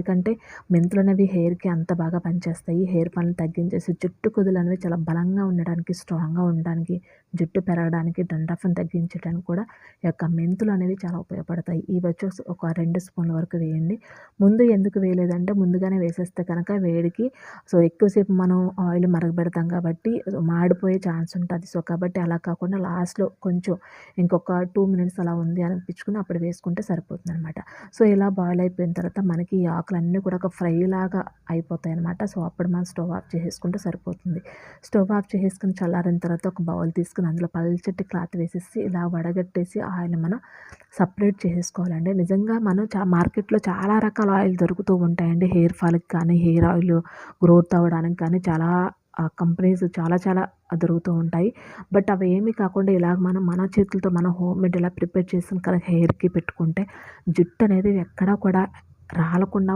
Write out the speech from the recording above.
ఎందుకంటే మెంతులనేవి హెయిర్‌కి అంత బాగా పనిచేస్తాయి. హెయిర్ ఫాల్‌ని తగ్గించేసి జుట్టు కుదులనేవి చాలా బలంగా ఉండడానికి, స్ట్రాంగ్‌గా ఉండడానికి, జుట్టు పెరగడానికి, డండ్రఫ్‌ని తగ్గించడానికి కూడా ఈ యొక్క మెంతులనేవి చాలా ఉపయోగపడతాయి. ఇవొచ్చేసి ఒక 2 స్పూన్ల వరకు వేయండి. ముందు ఎందుకు వేయలేదంటే ముందుగానే వేసేస్తే కనుక వేడికి ఎక్కువసేపు మనం ఆయిల్ మరగబెడతాం కాబట్టి మాడిపోయే ఛాన్స్ ఉంటది. కాబట్టి అలా కాకుండా లాస్ట్‌లో కొంచెం ఇంకొక 2 మినిట్స్ అలా ఉంది అనిపించుకొని అప్పుడు వేసుకుంటే సరిపోతుందనమాట. ఇలా బాయిల్ అయిపోయిన తర్వాత మనకి ఈ ఆకులన్నీ కూడా ఒక ఫ్రైలాగా అయిపోతాయనమాట. అప్పుడు మనం స్టవ్ ఆఫ్ చేసేసుకుంటే సరిపోతుంది. స్టవ్ ఆఫ్ చేసేసుకొని చల్లారిన తర్వాత ఒక బౌల్ తీసుకొని అందులో పల్చటి క్లాత్ వేసేసి ఇలా వడగట్టేసి ఆయిల్‌ని మనం సెపరేట్ చేసేసుకోవాలండి. నిజంగా మనం మార్కెట్‌లో చాలా రకాల ఆయిల్ దొరుకుతూ ఉంటాయండి. హెయిర్ ఫాల్‌కి కానీ, హెయిర్ ఆయిల్ గ్రోత్ అవ్వడానికి కానీ చాలా కంపెనీస్ చాలా చాలా దొరుకుతూ ఉంటాయి. బట్ అవేమీ కాకుండా ఇలాగ మనం మన చేతులతో మనం హోమ్‌మేడ్ ఇలా ప్రిపేర్ చేసుకొని హెయిర్‌కి పెట్టుకుంటే జుట్టు అనేది ఎక్కడా కూడా రాలకుండా